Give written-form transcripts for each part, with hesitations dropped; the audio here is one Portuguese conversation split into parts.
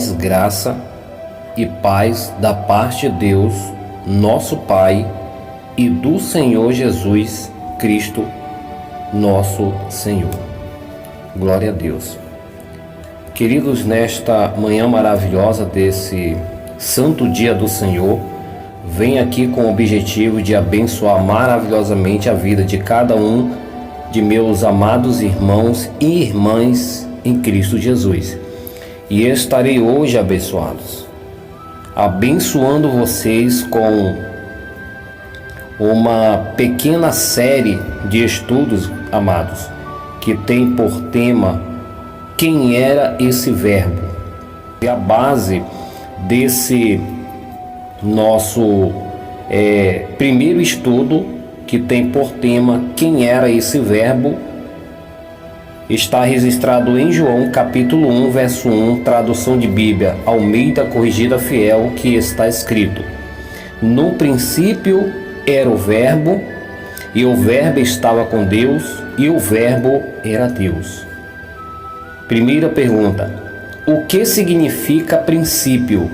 vós graça e paz da parte de Deus, nosso Pai, e do Senhor Jesus Cristo, nosso Senhor. Glória a Deus. Queridos, nesta manhã maravilhosa desse santo dia do Senhor, venho aqui com o objetivo de abençoar maravilhosamente a vida de cada um de meus amados irmãos e irmãs em Cristo Jesus. E estarei hoje abençoando vocês com uma pequena série de estudos, amados, que tem por tema quem era esse verbo. E a base desse nosso primeiro estudo, que tem por tema quem era esse verbo, está registrado em João capítulo 1, verso 1, tradução de Bíblia Almeida Corrigida Fiel, que está escrito: no princípio era o verbo, e o verbo estava com Deus, e o verbo era Deus. Primeira pergunta: o que significa princípio?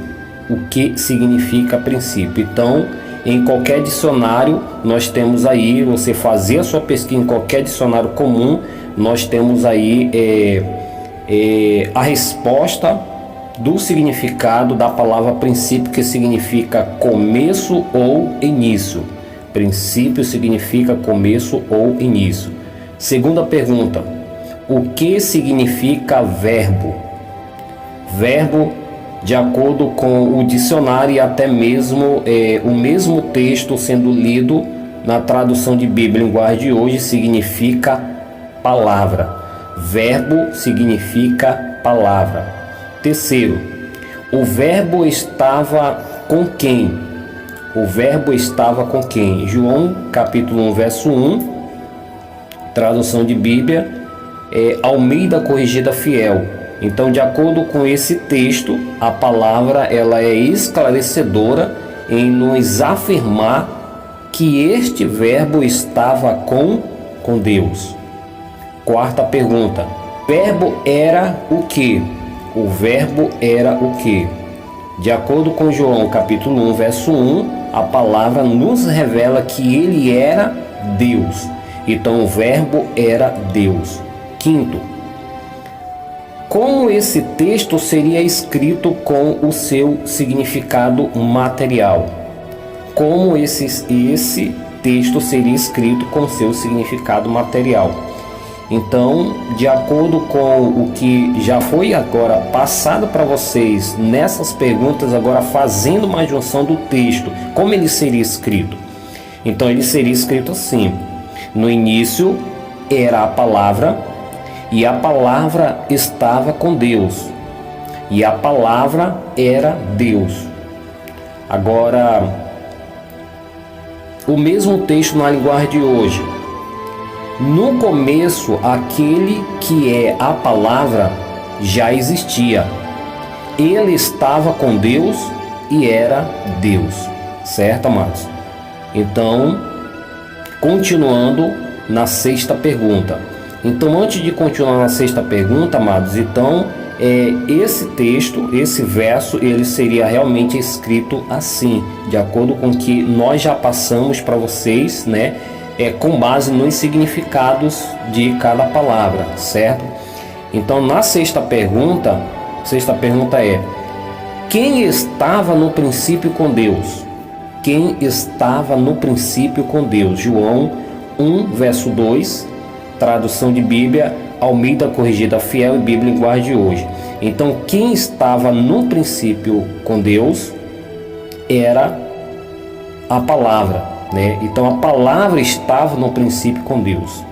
O que significa princípio? Então, em qualquer dicionário, nós temos aí, você fazer a sua pesquisa em qualquer dicionário comum, nós temos aí a resposta do significado da palavra princípio, que significa começo ou início. Princípio significa começo ou início. Segunda pergunta: o que significa verbo? Verbo, de acordo com o dicionário e até mesmo o mesmo texto sendo lido na tradução de Bíblia linguagem de hoje, significa palavra. Verbo significa palavra. Terceiro, o verbo estava com quem? O verbo estava com quem? João capítulo 1, verso 1, tradução de Bíblia Almeida Corrigida Fiel. Então, de acordo com esse texto, a palavra ela é esclarecedora em nos afirmar que este verbo estava com Deus. Quarta pergunta: o verbo era o quê? O verbo era o quê? De acordo com João capítulo 1, verso 1, a palavra nos revela que ele era Deus. Então, o verbo era Deus. Quinto, como esse texto seria escrito com o seu significado material? Como esse texto seria escrito com o seu significado material? Então, de acordo com o que já foi agora passado para vocês nessas perguntas, agora fazendo uma junção do texto, como ele seria escrito? Então, ele seria escrito assim: no início era a palavra, e a palavra estava com Deus, e a palavra era Deus. Agora, o mesmo texto na linguagem de hoje: no começo, aquele que é a palavra já existia. Ele estava com Deus e era Deus. Certo, amados? Então, continuando na sexta pergunta. Então, antes de continuar na sexta pergunta, amados, então, esse texto, esse verso, ele seria realmente escrito assim, de acordo com o que nós já passamos para vocês, né? Com base nos significados de cada palavra, certo? Então, na sexta pergunta é: quem estava no princípio com Deus? Quem estava no princípio com Deus? João 1, verso 2, tradução de Bíblia Almeida Corrigida Fiel e Bíblia linguagem de hoje. Então, quem estava no princípio com Deus era a palavra, né? Então, a palavra estava no princípio com Deus.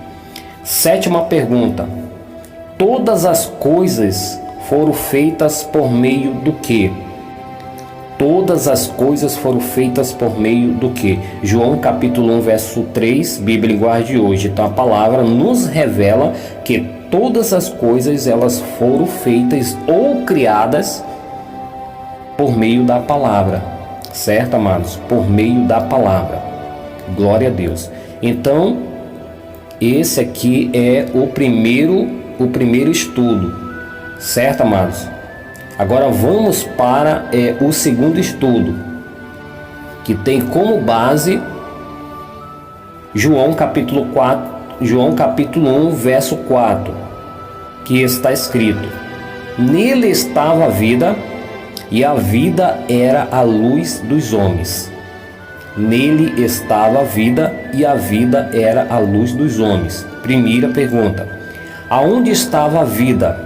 Sétima pergunta: todas as coisas foram feitas por meio do quê? Todas as coisas foram feitas por meio do quê? João capítulo 1, verso 3, Bíblia linguagem de hoje. Então, a palavra nos revela que todas as coisas elas foram feitas ou criadas por meio da palavra. Certo, amados? Por meio da palavra. Glória a Deus. Então, esse aqui é o primeiro estudo. Certo, amados? Agora vamos para o segundo estudo, que tem como base João capítulo 1, verso 4, que está escrito: nele estava a vida, e a vida era a luz dos homens. Nele estava a vida, e a vida era a luz dos homens. Primeira pergunta: aonde estava a vida?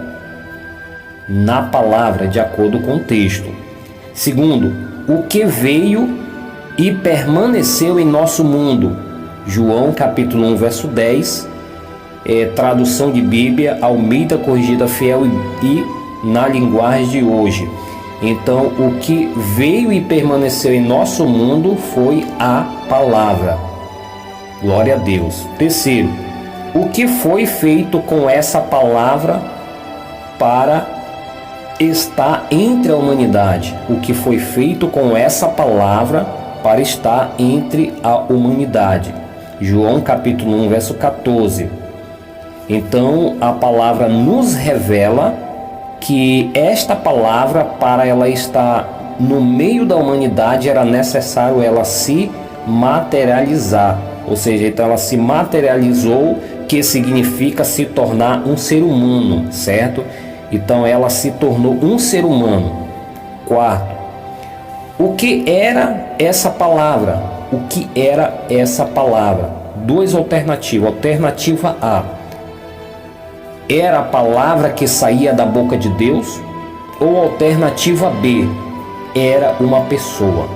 Na palavra, de acordo com o texto. Segundo, o que veio e permaneceu em nosso mundo? João capítulo 1, verso 10, tradução de Bíblia, Almeida Corrigida Fiel e na linguagem de hoje. Então, o que veio e permaneceu em nosso mundo foi a palavra. Glória a Deus. Terceiro, o que foi feito com essa palavra para estar entre a humanidade? O que foi feito com essa palavra para estar entre a humanidade? João capítulo 1, verso 14. Então, a palavra nos revela que esta palavra, para ela estar no meio da humanidade, era necessário ela se materializar. Ou seja, então ela se materializou, que significa se tornar um ser humano, certo? Então ela se tornou um ser humano. Quarto, o que era essa palavra? O que era essa palavra? Duas alternativas. Alternativa A: era a palavra que saía da boca de Deus? Ou alternativa B: era uma pessoa?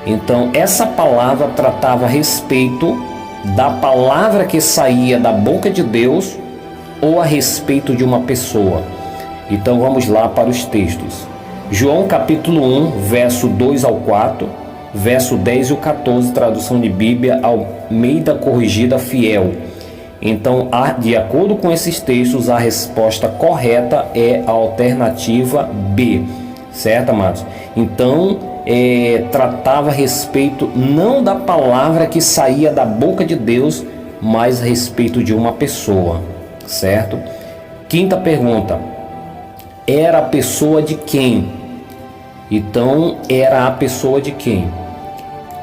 Então essa palavra tratava a respeito da palavra que saía da boca de Deus ou a respeito de uma pessoa? Então vamos lá para os textos. João capítulo 1, verso 2 ao 4, verso 10 e o 14, tradução de Bíblia, Almeida Corrigida Fiel. Então, de acordo com esses textos, a resposta correta é a alternativa B, certo, amados? Então, tratava a respeito não da palavra que saía da boca de Deus, mas a respeito de uma pessoa, certo? Quinta pergunta: era a pessoa de quem? Então, era a pessoa de quem?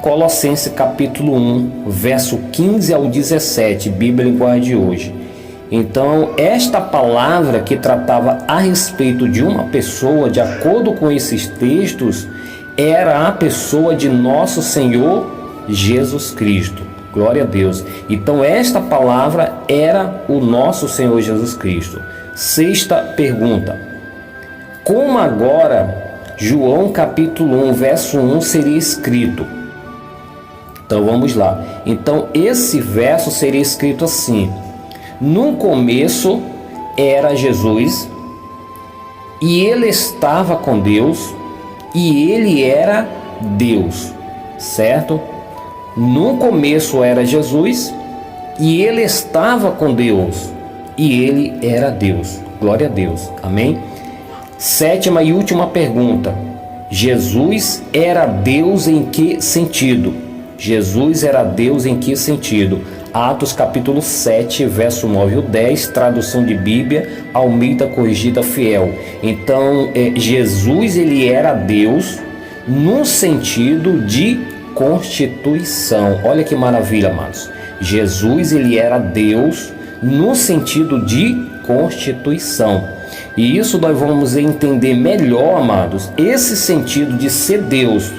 Colossenses capítulo 1, verso 15 ao 17, Bíblia linguagem de hoje. Então, esta palavra que tratava a respeito de uma pessoa, de acordo com esses textos, era a pessoa de nosso Senhor Jesus Cristo. Glória a Deus. Então, esta palavra era o nosso Senhor Jesus Cristo. Sexta pergunta: como agora João capítulo 1, verso 1 seria escrito? Então vamos lá. Então esse verso seria escrito assim: no começo era Jesus, e ele estava com Deus, e ele era Deus, certo? No começo era Jesus, e ele estava com Deus, e ele era Deus. Glória a Deus. Amém? Sétima e última pergunta: Jesus era Deus em que sentido? Jesus era Deus em que sentido? Atos capítulo 7, verso 9 e 10, tradução de Bíblia, Almeida Corrigida Fiel. Então, Jesus ele era Deus no sentido de constituição. Olha que maravilha, amados. Jesus ele era Deus no sentido de constituição. E isso nós vamos entender melhor, amados, esse sentido de ser Deus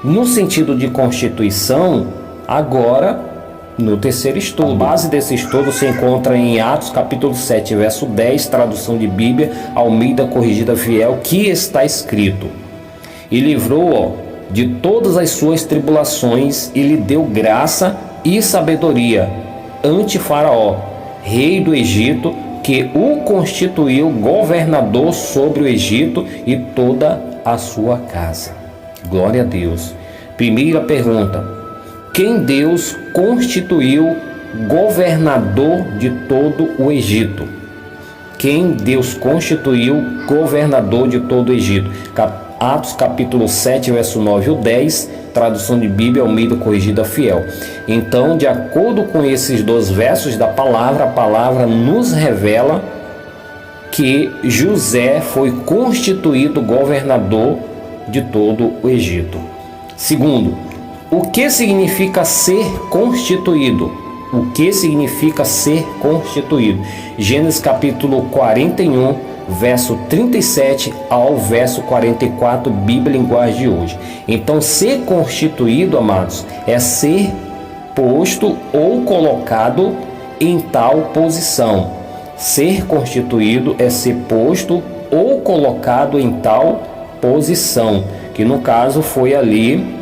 no sentido de constituição, agora no terceiro estudo. A base desse estudo se encontra em Atos capítulo 7, verso 10, tradução de Bíblia, Almeida Corrigida Fiel, que está escrito: e livrou-o de todas as suas tribulações, e lhe deu graça e sabedoria ante Faraó, rei do Egito, que o constituiu governador sobre o Egito e toda a sua casa. Glória a Deus. Primeira pergunta: quem Deus constituiu governador de todo o Egito? Quem Deus constituiu governador de todo o Egito? Atos capítulo 7, verso 9 e 10, tradução de Bíblia, Almeida Corrigida Fiel. Então, de acordo com esses dois versos da palavra, a palavra nos revela que José foi constituído governador de todo o Egito. Segundo, o que significa ser constituído? O que significa ser constituído? Gênesis capítulo 41, verso 37 ao verso 44, Bíblia linguagem de hoje. Então, ser constituído, amados, é ser posto ou colocado em tal posição. Ser constituído é ser posto ou colocado em tal posição, que no caso foi ali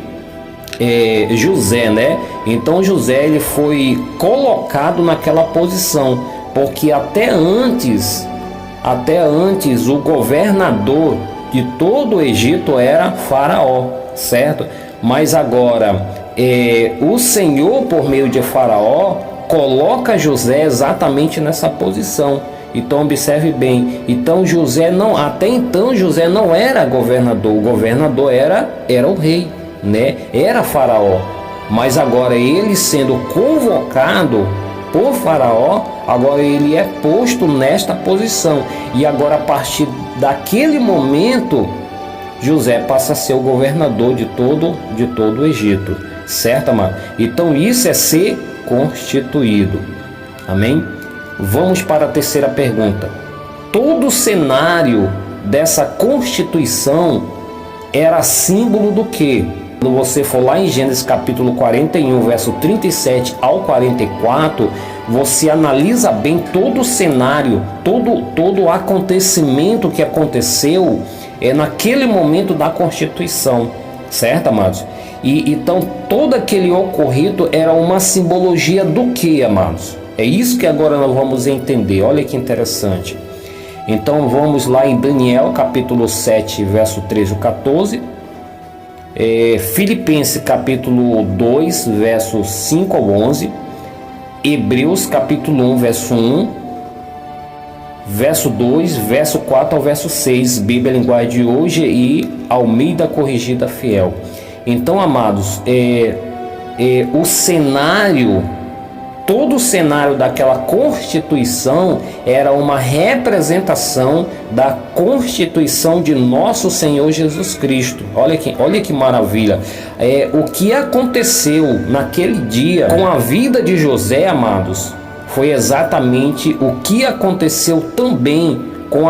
José, né? Então José, ele foi colocado naquela posição, porque até antes o governador de todo o Egito era Faraó, certo? Mas agora o Senhor, por meio de Faraó, coloca José exatamente nessa posição. Então observe bem. Então até então José não era governador. O governador era o rei, né? Era Faraó. Mas agora ele sendo convocado por Faraó, agora ele é posto nesta posição. E agora, a partir daquele momento, José passa a ser o governador de todo o Egito, certo, amado? Então isso é ser constituído. Amém? Vamos para a terceira pergunta. Todo o cenário dessa constituição era símbolo do quê? Quando você for lá em Gênesis capítulo 41, verso 37 ao 44, você analisa bem todo o cenário, todo o acontecimento que aconteceu naquele momento da Constituição, certo, amados? E então todo aquele ocorrido era uma simbologia do que, amados? É isso que agora nós vamos entender. Olha que interessante. Então vamos lá em Daniel capítulo 7, verso 13 ao 14. Filipenses capítulo 2, versos 5 ao 11, Hebreus capítulo 1, verso 1, verso 2, verso 4 ao verso 6, Bíblia linguagem de hoje e Almeida corrigida fiel. Então, amados, o cenário, todo o cenário daquela Constituição era uma representação da Constituição de nosso Senhor Jesus Cristo. Olha que maravilha. O que aconteceu naquele dia com a vida de José, amados, foi exatamente o que aconteceu também com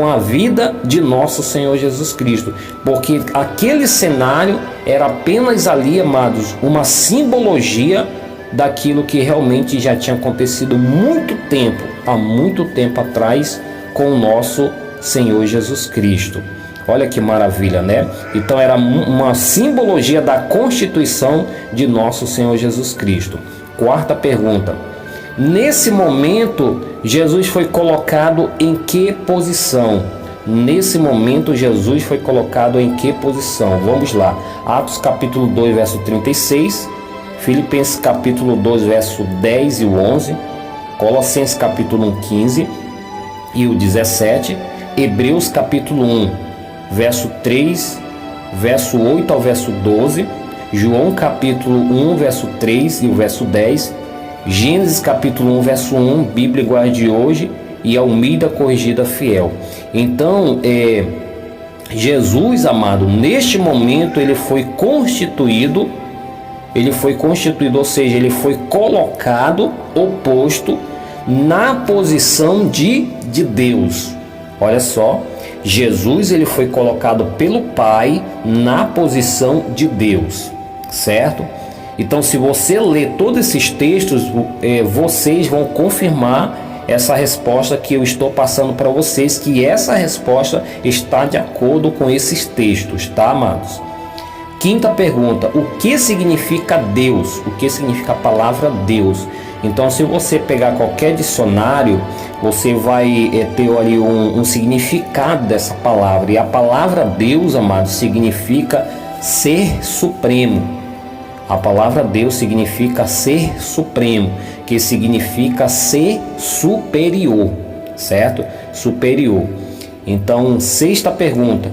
a vida de nosso Senhor Jesus Cristo. Porque aquele cenário era apenas ali, amados, uma simbologia daquilo que realmente já tinha acontecido há muito tempo atrás com o nosso Senhor Jesus Cristo. Olha que maravilha, né? Então era uma simbologia da Constituição de nosso Senhor Jesus Cristo. Quarta pergunta. Nesse momento, Jesus foi colocado em que posição? Nesse momento, Jesus foi colocado em que posição? Vamos lá. Atos capítulo 2, verso 36. Filipenses capítulo 2, verso 10 e o 11, Colossenses capítulo 1, 15 e o 17, Hebreus capítulo 1, verso 3, verso 8 ao verso 12, João capítulo 1, verso 3 e o verso 10, Gênesis capítulo 1, verso 1, Bíblia linguagem de hoje e Almeida corrigida fiel. Então, Jesus, amado, neste momento ele foi constituído, ou seja, ele foi colocado, ou posto na posição de Deus. Olha só, Jesus ele foi colocado pelo Pai na posição de Deus, certo? Então, se você ler todos esses textos, vocês vão confirmar essa resposta que eu estou passando para vocês, que essa resposta está de acordo com esses textos, tá, amados? Quinta pergunta, o que significa Deus? O que significa a palavra Deus? Então, se você pegar qualquer dicionário, você vai ter ali um significado dessa palavra. E a palavra Deus, amado, significa ser supremo. A palavra Deus significa ser supremo, que significa ser superior, certo? Superior. Então, sexta pergunta.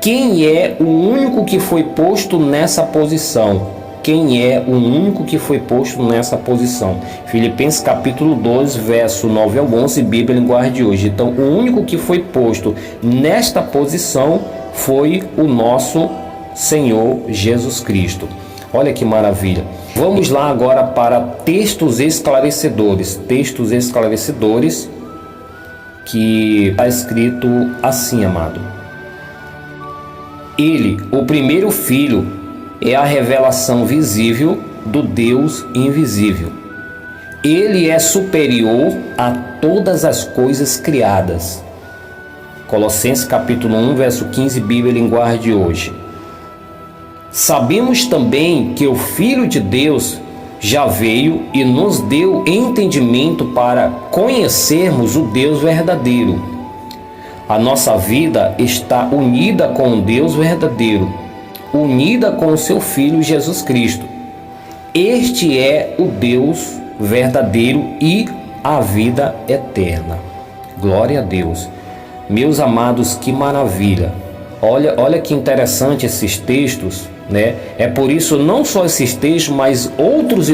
Quem é o único que foi posto nessa posição? quem é o único que foi posto nessa posição. Filipenses capítulo 2, verso 9 ao 11, Bíblia Linguagem de hoje. Então, o único que foi posto nesta posição foi o nosso Senhor Jesus Cristo. Olha que maravilha. Vamos lá agora para textos esclarecedores. Textos esclarecedores que está escrito assim, amado. Ele, o primeiro filho, é a revelação visível do Deus invisível. Ele é superior a todas as coisas criadas. Colossenses capítulo 1, verso 15, Bíblia Linguagem de hoje. Sabemos também que o Filho de Deus já veio e nos deu entendimento para conhecermos o Deus verdadeiro. A nossa vida está unida com o Deus verdadeiro, unida com o seu Filho Jesus Cristo. Este é o Deus verdadeiro e a vida eterna. Glória a Deus. Meus amados, que maravilha. Olha que interessante esses textos, né? É por isso não só esses textos, mas outros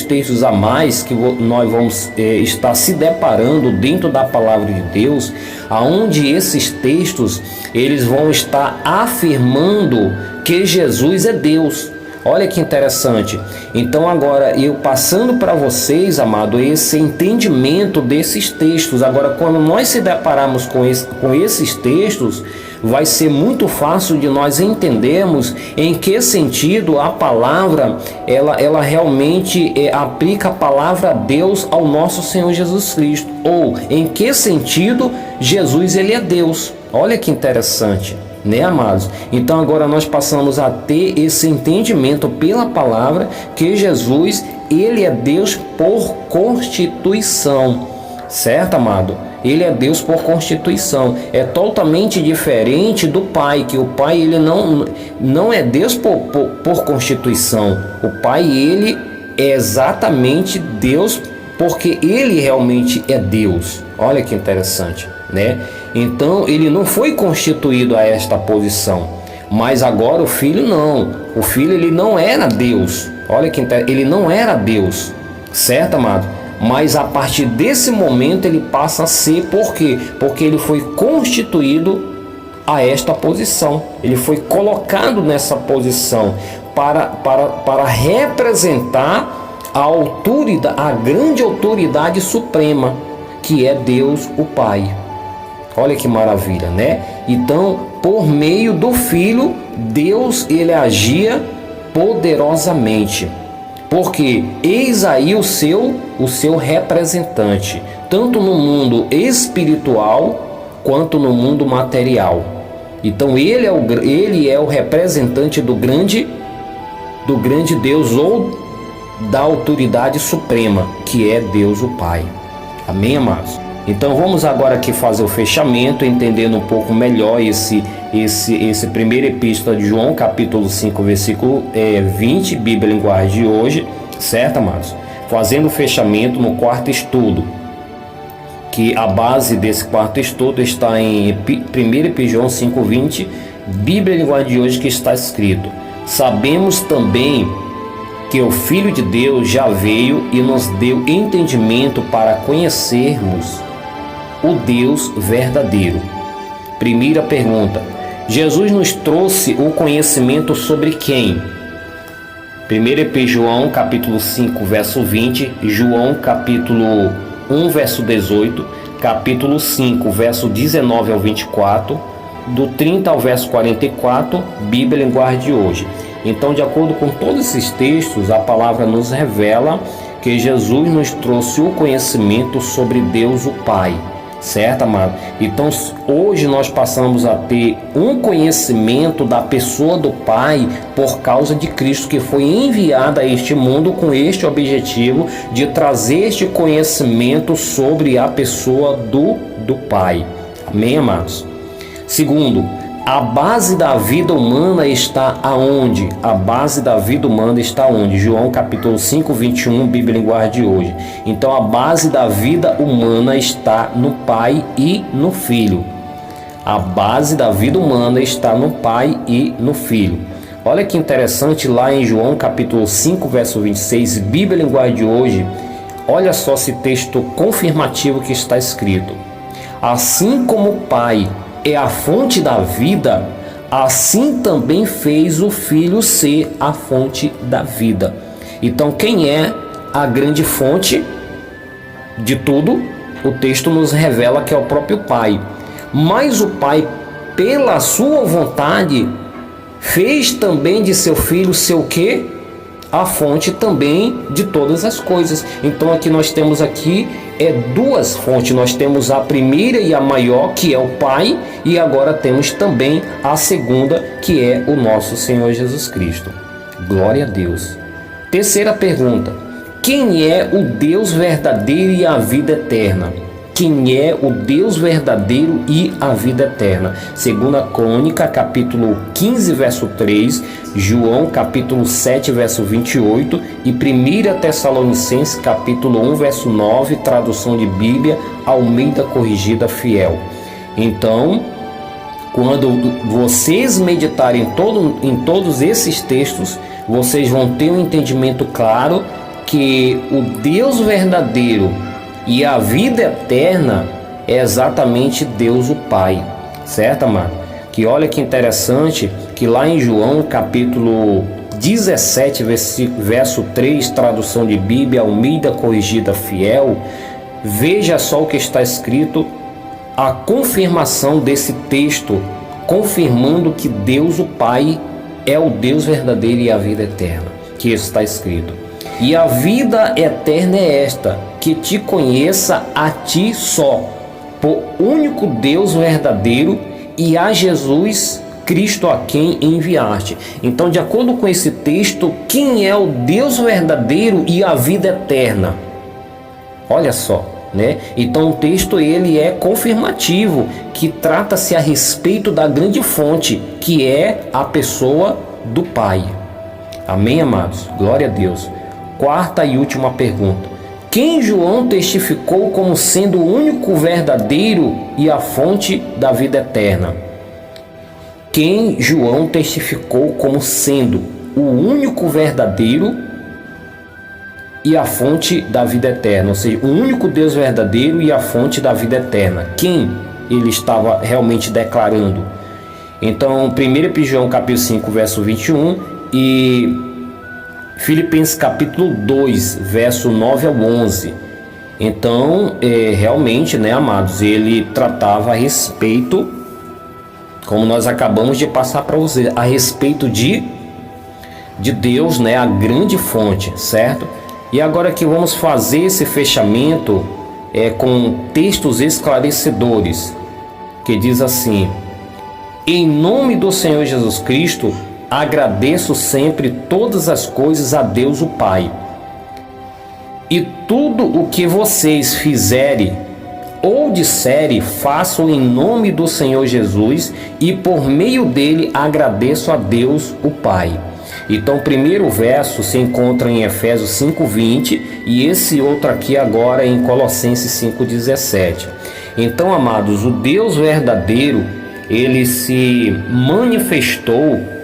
textos a mais que nós vamos estar se deparando dentro da palavra de Deus, aonde esses textos eles vão estar afirmando que Jesus é Deus. Olha que interessante. Então agora eu passando para vocês, amado, esse entendimento desses textos. Agora quando nós se depararmos com esses textos, vai ser muito fácil de nós entendermos em que sentido a palavra, ela realmente aplica a palavra Deus ao nosso Senhor Jesus Cristo. Ou em que sentido Jesus ele é Deus. Olha que interessante, né, amados? Então agora nós passamos a ter esse entendimento pela palavra que Jesus, ele é Deus por constituição, certo, amado? Ele é Deus por constituição. É totalmente diferente do Pai, que o Pai ele não é Deus por constituição. O Pai ele é exatamente Deus porque ele realmente é Deus. Olha que interessante, né? Então ele não foi constituído a esta posição, mas agora o filho não. O filho ele não era Deus. Olha que interessante, ele não era Deus, certo, amado? Mas a partir desse momento ele passa a ser, por quê? Porque ele foi constituído a esta posição. Ele foi colocado nessa posição para representar a autoridade, a grande autoridade suprema, que é Deus o Pai. Olha que maravilha, né? Então, por meio do Filho, Deus ele agia poderosamente. Porque eis aí o seu representante, tanto no mundo espiritual quanto no mundo material. Então ele é o representante do grande Deus ou da autoridade suprema, que é Deus o Pai. Amém, amados? Então vamos agora aqui fazer o fechamento, entendendo um pouco melhor esse primeiro epístola de João, capítulo 5, versículo 20, Bíblia Linguagem de hoje, certo, amados? Fazendo o fechamento no quarto estudo, que a base desse quarto estudo está em 1 João 5, 20, Bíblia Linguagem de hoje, que está escrito: sabemos também que o Filho de Deus já veio e nos deu entendimento para conhecermos o Deus verdadeiro. Primeira pergunta: Jesus nos trouxe o conhecimento sobre quem? 1 João capítulo 5, verso 20, João capítulo 1, verso 18, capítulo 5, verso 19 ao 24, do 30 ao verso 44, Bíblia Linguagem de hoje. Então, de acordo com todos esses textos, a palavra nos revela que Jesus nos trouxe o conhecimento sobre Deus o Pai, certo, amado? Então, hoje nós passamos a ter um conhecimento da pessoa do Pai por causa de Cristo, que foi enviado a este mundo com este objetivo de trazer este conhecimento sobre a pessoa do Pai. Amém, amados? Segundo, a base da vida humana está aonde? A base da vida humana está onde? João capítulo 5, 21, Bíblia Linguagem de hoje. Então a base da vida humana está no Pai e no Filho. A base da vida humana está no Pai e no Filho. Olha que interessante, lá em João capítulo 5, verso 26, Bíblia Linguagem de Hoje, olha só esse texto confirmativo que está escrito: assim como o Pai é a fonte da vida, assim também fez o Filho ser a fonte da vida. Então, quem é a grande fonte de tudo? O texto nos revela que é o próprio Pai. Mas o Pai, pela sua vontade, fez também de seu Filho seu quê? A fonte também de todas as coisas. Então aqui nós temos duas fontes. Nós temos a primeira e a maior, que é o Pai, e agora temos também a segunda, que é o nosso Senhor Jesus Cristo. Glória a Deus. Terceira pergunta: quem é o Deus verdadeiro e a vida eterna? Quem é o Deus verdadeiro e a vida eterna? Segunda Crônica, capítulo 15, verso 3, João, capítulo 7, verso 28 e 1 Tessalonicenses, capítulo 1, verso 9, tradução de Bíblia, Almeida Corrigida Fiel. Então, quando vocês meditarem em todos esses textos, vocês vão ter um entendimento claro que o Deus verdadeiro e a vida eterna é exatamente Deus o Pai, certo, amado? Que olha que interessante, que lá em João capítulo 17, verso 3, tradução de Bíblia, Almeida Corrigida Fiel, veja só o que está escrito, a confirmação desse texto, confirmando que Deus o Pai é o Deus verdadeiro e a vida eterna, que está escrito: e a vida eterna é esta, que te conheça a ti só, por único Deus verdadeiro, e a Jesus Cristo a quem enviaste. Então, de acordo com esse texto, quem é o Deus verdadeiro e a vida eterna? Olha só, né? Então o texto ele é confirmativo, que trata-se a respeito da grande fonte, que é a pessoa do Pai. Amém, amados? Glória a Deus. Quarta e última pergunta: quem João testificou como sendo o único verdadeiro e a fonte da vida eterna? Quem João testificou como sendo o único verdadeiro e a fonte da vida eterna? Ou seja, o único Deus verdadeiro e a fonte da vida eterna. Quem ele estava realmente declarando? Então, 1 João capítulo 5, verso 21 e Filipenses capítulo 2, verso 9 ao 11. Então, realmente, né, amados, ele tratava a respeito, como nós acabamos de passar para você, a respeito de Deus, né, a grande fonte, certo? E agora que vamos fazer esse fechamento com textos esclarecedores, que diz assim: em nome do Senhor Jesus Cristo, agradeço sempre todas as coisas a Deus o Pai. E tudo o que vocês fizerem ou disserem, façam em nome do Senhor Jesus, e por meio dele agradeço a Deus o Pai. Então o primeiro verso se encontra em Efésios 5:20 e esse outro aqui agora em Colossenses 5:17. Então, amados, o Deus verdadeiro, ele se manifestou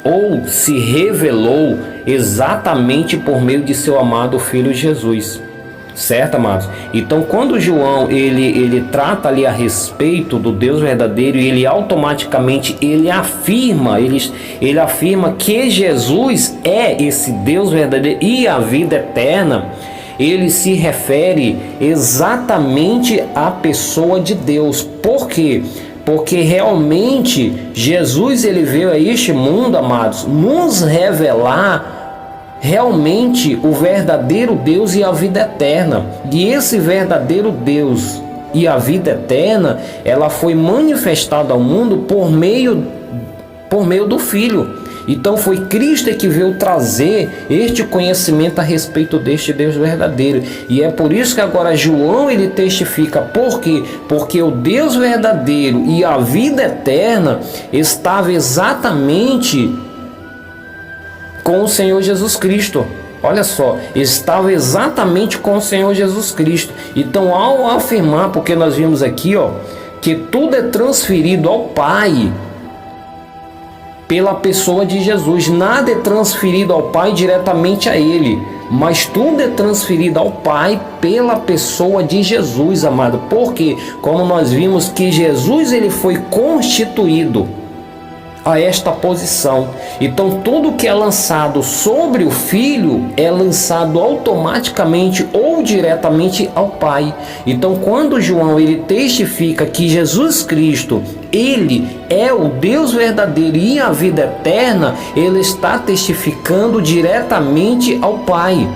ou se revelou exatamente por meio de seu amado Filho Jesus, certo, amados? Então, quando João ele trata ali a respeito do Deus verdadeiro, ele automaticamente ele afirma que Jesus é esse Deus verdadeiro e a vida eterna. Ele se refere exatamente à pessoa de Deus. Por quê? Porque realmente Jesus ele veio a este mundo, amados, nos revelar realmente o verdadeiro Deus e a vida eterna. E esse verdadeiro Deus e a vida eterna, ela foi manifestada ao mundo por meio do Filho. Então foi Cristo que veio trazer este conhecimento a respeito deste Deus verdadeiro. E é por isso que agora João ele testifica. Por quê? Porque o Deus verdadeiro e a vida eterna estava exatamente com o Senhor Jesus Cristo. Olha só, estava exatamente com o Senhor Jesus Cristo. Então, ao afirmar, porque nós vimos aqui, que tudo é transferido ao Pai pela pessoa de Jesus. Nada é transferido ao Pai diretamente a Ele, mas tudo é transferido ao Pai pela pessoa de Jesus, amado. Porque, como nós vimos que Jesus ele foi constituído a esta posição. Então tudo que é lançado sobre o Filho é lançado automaticamente ou diretamente ao Pai. Então quando João ele testifica que Jesus Cristo ele é o Deus verdadeiro e a vida eterna, ele está testificando diretamente ao Pai.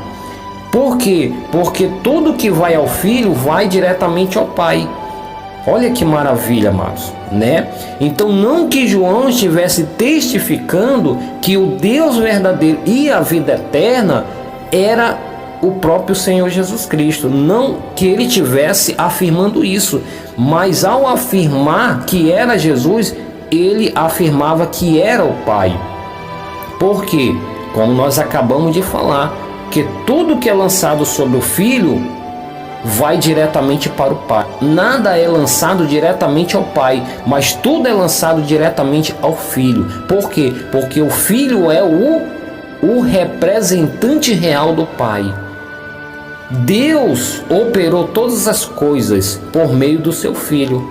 Por quê? Porque tudo que vai ao Filho vai diretamente ao Pai. Olha que maravilha, amados, né? Então não que João estivesse testificando que o Deus verdadeiro e a vida eterna era o próprio Senhor Jesus Cristo. Não que ele estivesse afirmando isso, mas ao afirmar que era Jesus, ele afirmava que era o Pai. Por quê? Como nós acabamos de falar, que tudo que é lançado sobre o Filho vai diretamente para o Pai. Nada é lançado diretamente ao Pai, mas tudo é lançado diretamente ao Filho. Por quê? Porque o Filho é o representante real do Pai. Deus operou todas as coisas por meio do seu Filho.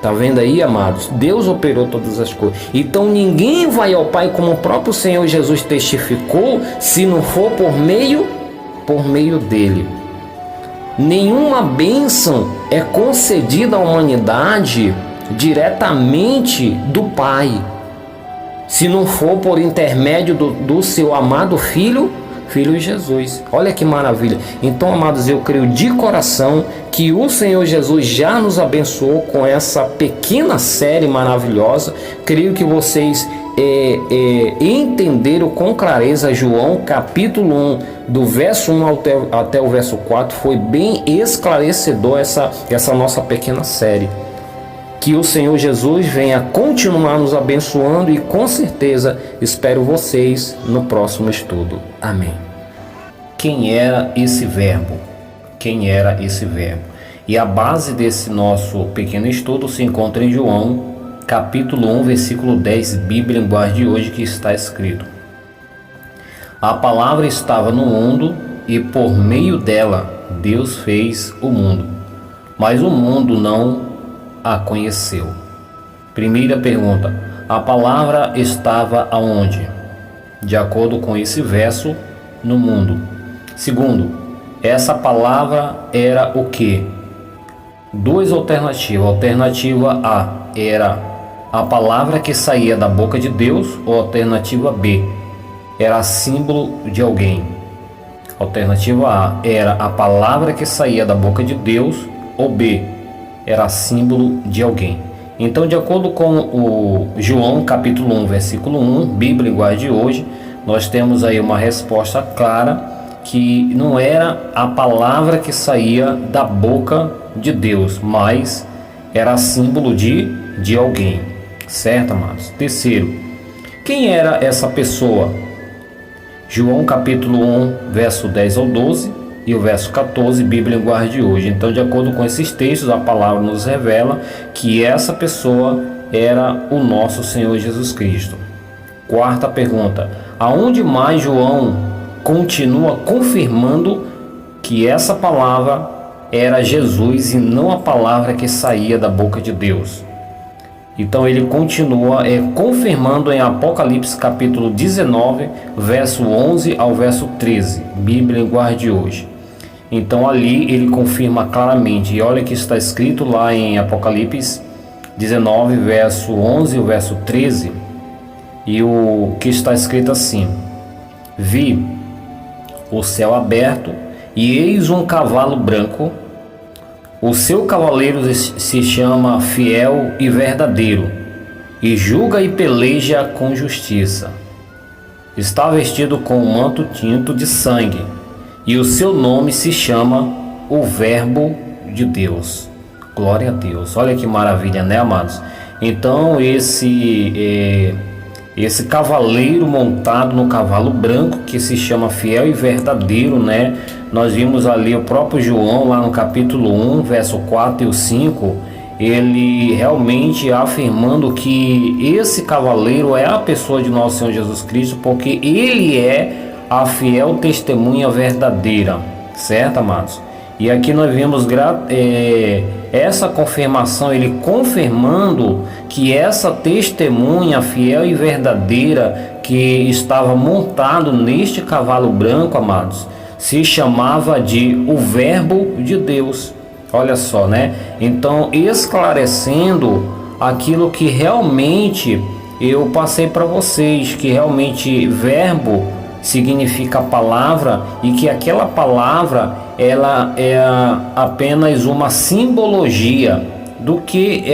Tá vendo aí, amados? Deus operou todas as coisas. Então ninguém vai ao Pai, como o próprio Senhor Jesus testificou, se não for por meio dele. Nenhuma bênção é concedida à humanidade diretamente do Pai, se não for por intermédio do seu amado Filho Jesus. Olha que maravilha. Então, amados, eu creio de coração que o Senhor Jesus já nos abençoou com essa pequena série maravilhosa. Creio que vocês entenderam com clareza João capítulo 1, do verso 1 até o verso 4. Foi bem esclarecedor essa nossa pequena série. Que o Senhor Jesus venha continuar nos abençoando e com certeza espero vocês no próximo estudo. Amém. Quem era esse verbo? Quem era esse verbo? E a base desse nosso pequeno estudo se encontra em João capítulo 1, versículo 10, Bíblia linguagem de hoje, que está escrito: a palavra estava no mundo e por meio dela Deus fez o mundo, mas o mundo não a conheceu. Primeira pergunta: a palavra estava aonde? De acordo com esse verso, no mundo. Segundo, essa palavra era o que? Duas alternativas. Alternativa A era a palavra que saía da boca de Deus, ou alternativa B era símbolo de alguém. Alternativa A era a palavra que saía da boca de Deus, ou B era símbolo de alguém. Então, de acordo com o João capítulo 1, versículo 1, Bíblia linguagem de hoje, nós temos aí uma resposta clara que não era a palavra que saía da boca de Deus, mas era símbolo de alguém. Certo, amados? Terceiro, quem era essa pessoa? João capítulo 1, verso 10 ao 12 e o verso 14, Bíblia linguagem de hoje. Então, de acordo com esses textos, a palavra nos revela que essa pessoa era o nosso Senhor Jesus Cristo. Quarta pergunta: aonde mais João continua confirmando que essa palavra era Jesus e não a palavra que saía da boca de Deus? Então ele continua confirmando em Apocalipse capítulo 19, verso 11 ao verso 13, Bíblia linguagem de hoje. Então ali ele confirma claramente, e olha que está escrito lá em Apocalipse 19, verso 11 e o verso 13, e o que está escrito assim: vi o céu aberto e eis um cavalo branco. O seu cavaleiro se chama Fiel e Verdadeiro, e julga e peleja com justiça. Está vestido com um manto tinto de sangue, e o seu nome se chama o Verbo de Deus. Glória a Deus. Olha que maravilha, né, amados? Então esse cavaleiro montado no cavalo branco, que se chama Fiel e Verdadeiro, né? Nós vimos ali o próprio João lá no capítulo 1, verso 4 e o 5, ele realmente afirmando que esse cavaleiro é a pessoa de nosso Senhor Jesus Cristo, porque ele é a fiel testemunha verdadeira, certo, amados? E aqui nós vemos essa confirmação, ele confirmando que essa testemunha fiel e verdadeira que estava montado neste cavalo branco, amados, se chamava de o Verbo de Deus. Olha só, né? Então, esclarecendo aquilo que realmente eu passei para vocês, que realmente verbo significa palavra, e que aquela palavra ela é apenas uma simbologia do que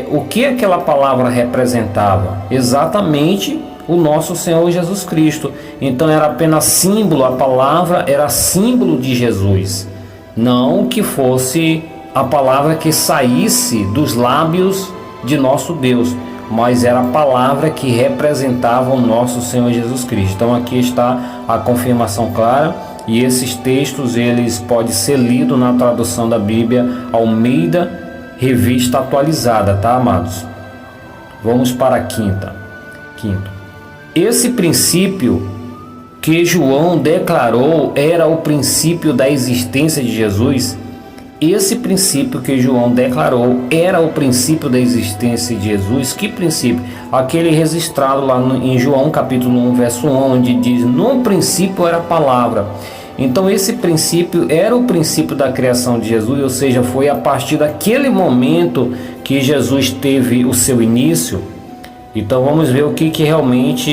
o que aquela palavra representava. Exatamente o nosso Senhor Jesus Cristo. Então era apenas símbolo, a palavra era símbolo de Jesus, não que fosse a palavra que saísse dos lábios de nosso Deus, mas era a palavra que representava o nosso Senhor Jesus Cristo. Então aqui está a confirmação clara, e esses textos eles podem ser lidos na tradução da Bíblia Almeida Revista Atualizada, tá, amados? Vamos para a quinto. Esse princípio que João declarou era o princípio da existência de Jesus. Esse princípio que João declarou era o princípio da existência de Jesus. Que princípio? Aquele registrado lá em João capítulo 1, verso 1, onde diz: no princípio era a palavra. Então esse princípio era o princípio da criação de Jesus, ou seja, foi a partir daquele momento que Jesus teve o seu início. Então vamos ver o que realmente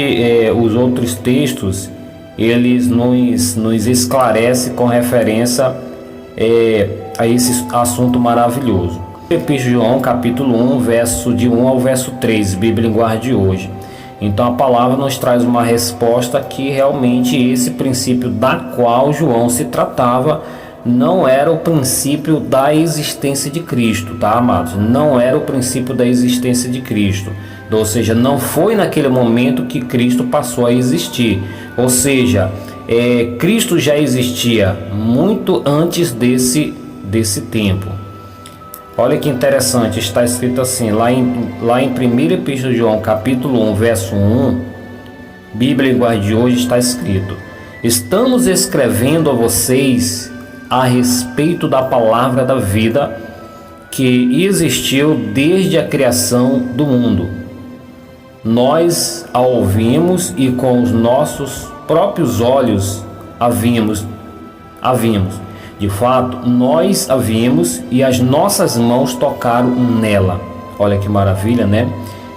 os outros textos eles nos esclarecem com referência a esse assunto maravilhoso. Epístola de João, capítulo 1, verso de 1 ao verso 3, Bíblia Linguagem de hoje. Então a palavra nos traz uma resposta que realmente esse princípio da qual João se tratava não era o princípio da existência de Cristo, tá, amados? Não era o princípio da existência de Cristo. Ou seja, não foi naquele momento que Cristo passou a existir. Ou seja, Cristo já existia muito antes desse tempo. Olha que interessante, está escrito assim, lá em 1 Epístola de João, capítulo 1, verso 1, Bíblia Linguagem de hoje, está escrito: estamos escrevendo a vocês a respeito da palavra da vida que existiu desde a criação do mundo. Nós a ouvimos e com os nossos próprios olhos a vimos. De fato, nós a vimos e as nossas mãos tocaram nela. Olha que maravilha, né?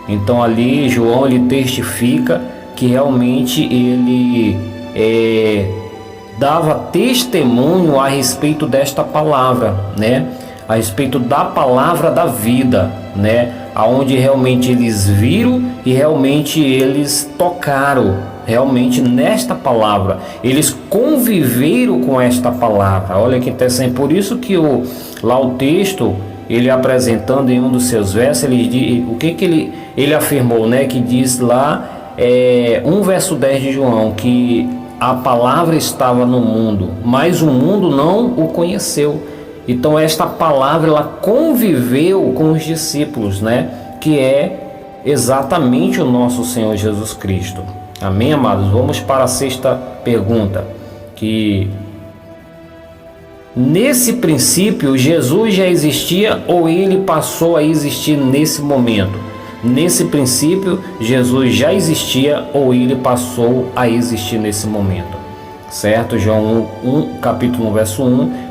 Então ali João ele testifica que realmente ele dava testemunho a respeito desta palavra, né? A respeito da palavra da vida, né? Aonde realmente eles viram e realmente eles tocaram realmente nesta palavra, eles conviveram com esta palavra. Olha que interessante. Por isso que lá o texto, ele apresentando em um dos seus versos, o que ele afirmou, né? Que diz lá 1 verso 10 de João, que a palavra estava no mundo, mas o mundo não o conheceu. Então esta palavra ela conviveu com os discípulos, né? Que é exatamente o nosso Senhor Jesus Cristo. Amém, amados? Vamos para a sexta pergunta, que nesse princípio Jesus já existia ou ele passou a existir nesse momento? Nesse princípio Jesus já existia ou ele passou a existir nesse momento? Certo? João 1, capítulo 1, verso 1,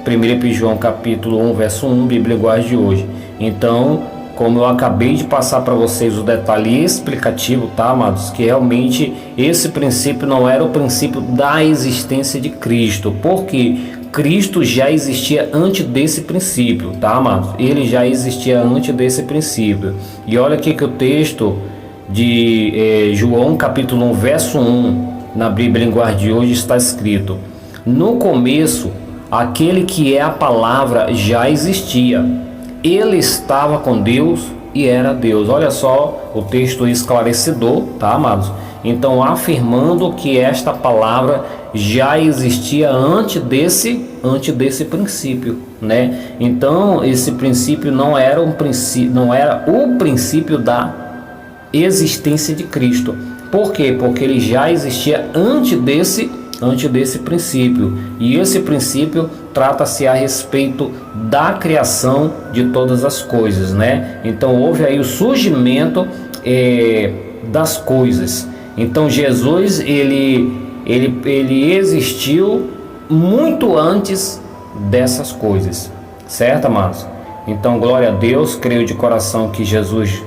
1 Epístola João, capítulo 1, verso 1, Bíblia Linguagem de hoje. Então, como eu acabei de passar para vocês o detalhe explicativo, tá, amados? Que realmente esse princípio não era o princípio da existência de Cristo, porque Cristo já existia antes desse princípio, tá, amados? Ele já existia antes desse princípio. E olha aqui que o texto de João, capítulo 1, verso 1, na Bíblia Linguagem de hoje está escrito: no começo, aquele que é a palavra já existia. Ele estava com Deus e era Deus. Olha só o texto esclarecedor, tá, amados? Então, afirmando que esta palavra já existia antes desse princípio, né? Então esse princípio não era o princípio da existência de Cristo. Por quê? Porque ele já existia antes desse princípio, e esse princípio trata-se a respeito da criação de todas as coisas, né? Então houve aí o surgimento das coisas. Então Jesus ele existiu muito antes dessas coisas, certo, amados? Então glória a Deus, creio de coração que Jesus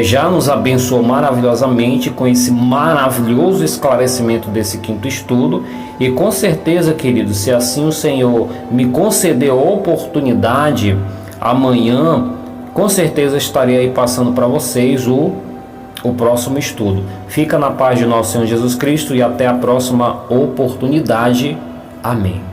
já nos abençoou maravilhosamente com esse maravilhoso esclarecimento desse quinto estudo, e com certeza, queridos, se assim o Senhor me conceder a oportunidade, amanhã com certeza estarei aí passando para vocês o próximo estudo. Fica na paz de nosso Senhor Jesus Cristo e até a próxima oportunidade. Amém.